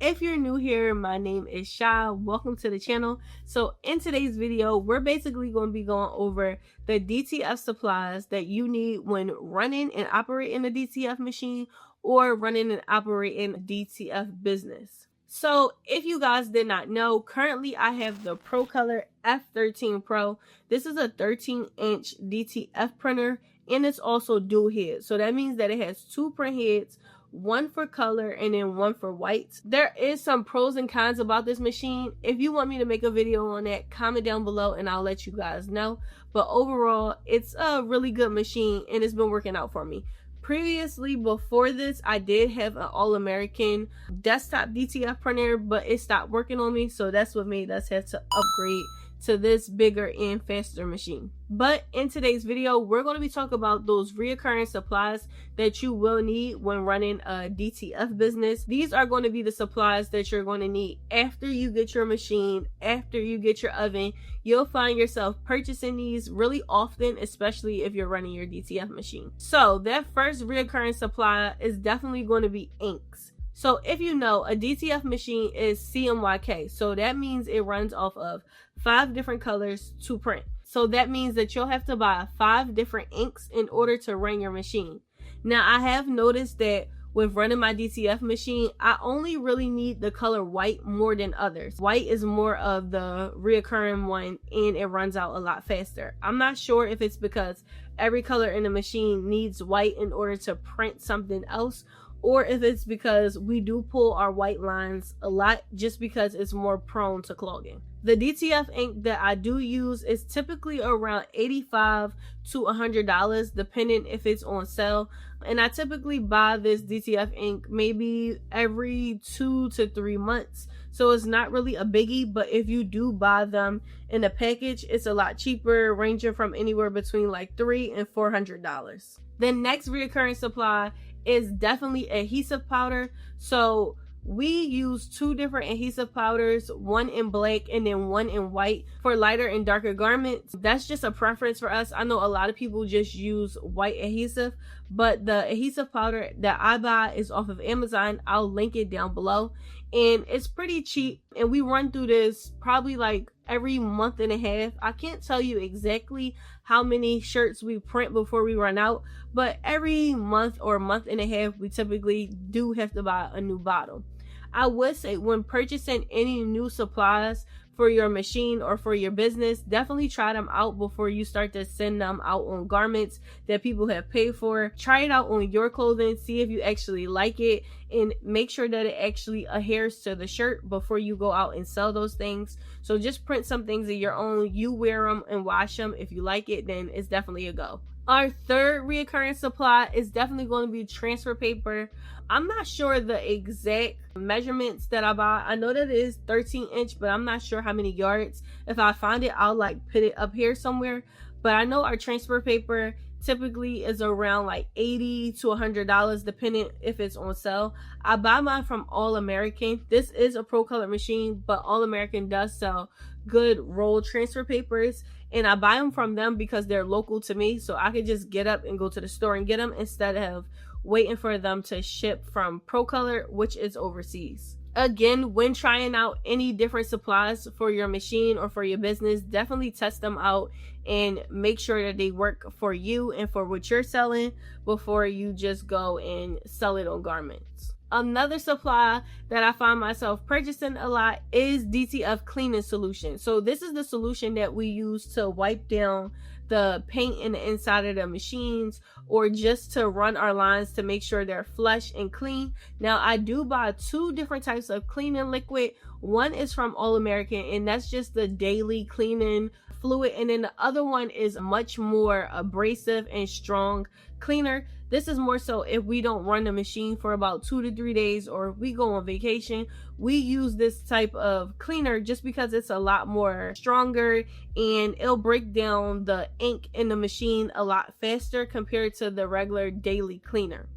If you're new here, my name is Sha. Welcome to the channel. So in today's video, we're basically going to be going over the DTF supplies that you need when running and operating a DTF machine or running and operating a DTF business. So if you guys did not know, currently I have the Pro Color F13 Pro. This is a 13-inch DTF printer, and it's also dual head. So that means that it has two print heads, one for color and then one for white. There is some pros and cons about this machine. If you want me to make a video on that, comment down below and I'll let you guys know. But overall, it's a really good machine and it's been working out for me. Previously, before this, I did have an all-American desktop DTF printer, but it stopped working on me, so that's what made us have to upgrade to this bigger and faster machine. But in today's video, we're going to be talking about those reoccurring supplies that you will need when running a DTF business. These are going to be the supplies that you're going to need after you get your machine, after you get your oven. You'll find yourself purchasing these really often, especially if you're running your DTF machine. So that first reoccurring supply is definitely going to be inks. So if you know, a DTF machine is CMYK, so that means it runs off of 5 different colors to print. So that means that you'll have to buy 5 different inks in order to run your machine. Now I have noticed that with running my DTF machine, I only really need the color white more than others. White is more of the reoccurring one and it runs out a lot faster. I'm not sure if it's because every color in the machine needs white in order to print something else, or if it's because we do pull our white lines a lot just because it's more prone to clogging. The DTF ink that I do use is typically around $85 to $100 depending if it's on sale, and I typically buy this DTF ink maybe every 2 to 3 months, so it's not really a biggie. But if you do buy them in a package, it's a lot cheaper, ranging from anywhere between like $300 and $400. The next recurring supply is definitely adhesive powder. So we use 2 different adhesive powders, one in black and then one in white for lighter and darker garments. That's just a preference for us. I know a lot of people just use white adhesive, but the adhesive powder that I buy is off of Amazon. I'll link it down below, and it's pretty cheap, and we run through this probably like every month and a half. I can't tell you exactly how many shirts we print before we run out, but every month or month and a half we typically do have to buy a new bottle. I would say when purchasing any new supplies for your machine or for your business, definitely try them out before you start to send them out on garments that people have paid for. Try it out on your clothing, see if you actually like it, and make sure that it actually adheres to the shirt before you go out and sell those things. So just print some things of your own, you wear them and wash them. If you like it, then it's definitely a go. Our third reoccurring supply is definitely going to be transfer paper. I'm not sure the exact measurements that I buy. I know that it is 13-inch, but I'm not sure how many yards. If I find it, I'll like put it up here somewhere. But I know our transfer paper typically is around like $80 to $100 depending if it's on sale. I buy mine from All American. This is a Pro Color machine, but All American does sell good roll transfer papers, and I buy them from them because they're local to me, so I could just get up and go to the store and get them instead of waiting for them to ship from Pro Color, which is overseas. Again, when trying out any different supplies for your machine or for your business, definitely test them out and make sure that they work for you and for what you're selling before you just go and sell it on garments. Another supply that I find myself purchasing a lot is DTF cleaning solution. So this is the solution that we use to wipe down the paint in the inside of the machines, or just to run our lines to make sure they're flush and clean. Now I do buy 2 different types of cleaning liquid. One is from All American, and that's just the daily cleaning fluid, and then the other one is much more abrasive and strong cleaner. This is more so if we don't run the machine for about 2 to 3 days, or if we go on vacation, we use this type of cleaner just because it's a lot more stronger and it'll break down the ink in the machine a lot faster compared to the regular daily cleaner.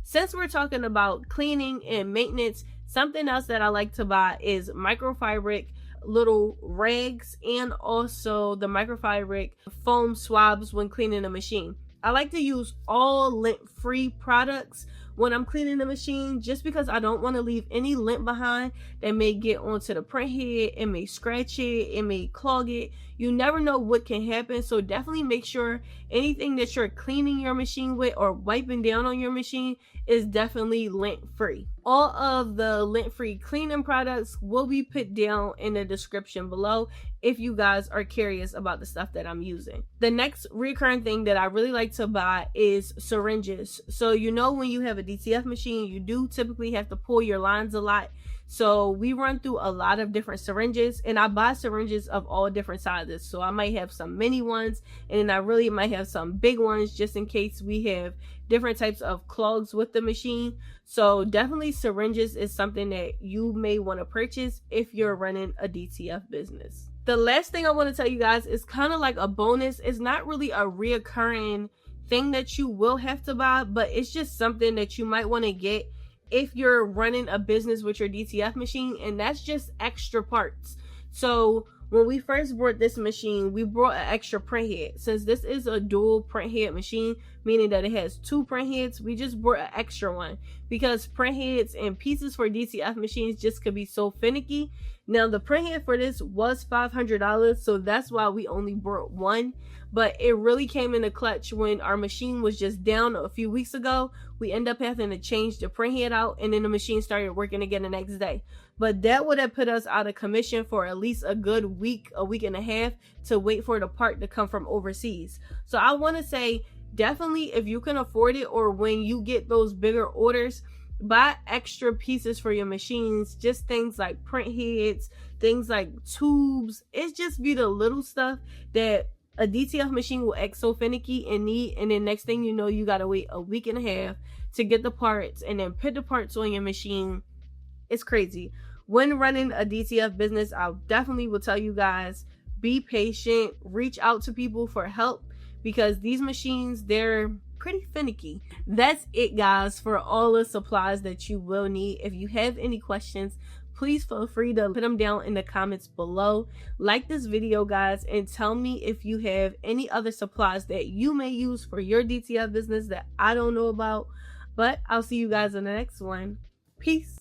Since we're talking about cleaning and maintenance, something else that I like to buy is microfabric little rags and also the microfabric foam swabs when cleaning a machine. I like to use all lint-free products when I'm cleaning the machine, just because I don't want to leave any lint behind that may get onto the print head. It may scratch it, it may clog it. You never know what can happen, so definitely make sure anything that you're cleaning your machine with or wiping down on your machine is definitely lint free. All of the lint free cleaning products will be put down in the description below if you guys are curious about the stuff that I'm using. The next recurring thing that I really like to buy is syringes. So you know, when you have a DTF machine, you do typically have to pull your lines a lot. So we run through a lot of different syringes, and I buy syringes of all different sizes. So I might have some mini ones, and then I really might have some big ones just in case we have different types of clogs with the machine. So definitely syringes is something that you may want to purchase if you're running a DTF business. The last thing I want to tell you guys is kind of like a bonus. It's not really a reoccurring thing that you will have to buy, but it's just something that you might want to get if you're running a business with your DTF machine, and that's just extra parts. So when we first bought this machine, we brought an extra print head. Since this is a dual print head machine, meaning that it has 2 print heads, we just brought an extra one because print heads and pieces for DTF machines just could be so finicky. Now the print head for this was $500, so that's why we only brought one. But it really came in the clutch when our machine was just down a few weeks ago. We ended up having to change the print head out, and then the machine started working again the next day. But that would have put us out of commission for at least a good week, a week and a half, to wait for the part to come from overseas. So I want to say, definitely, if you can afford it, or when you get those bigger orders, buy extra pieces for your machines. Just things like print heads, things like tubes. It's just be the little stuff that a DTF machine will act so finicky and need, and then next thing you know, you gotta wait a week and a half to get the parts and then put the parts on your machine. It's crazy. When running a DTF business, I definitely will tell you guys, be patient, reach out to people for help, because these machines, they're pretty finicky. That's it, guys, for all the supplies that you will need. If you have any questions, please feel free to put them down in the comments below. Like this video, guys, and tell me if you have any other supplies that you may use for your DTF business that I don't know about. But I'll see you guys in the next one. Peace.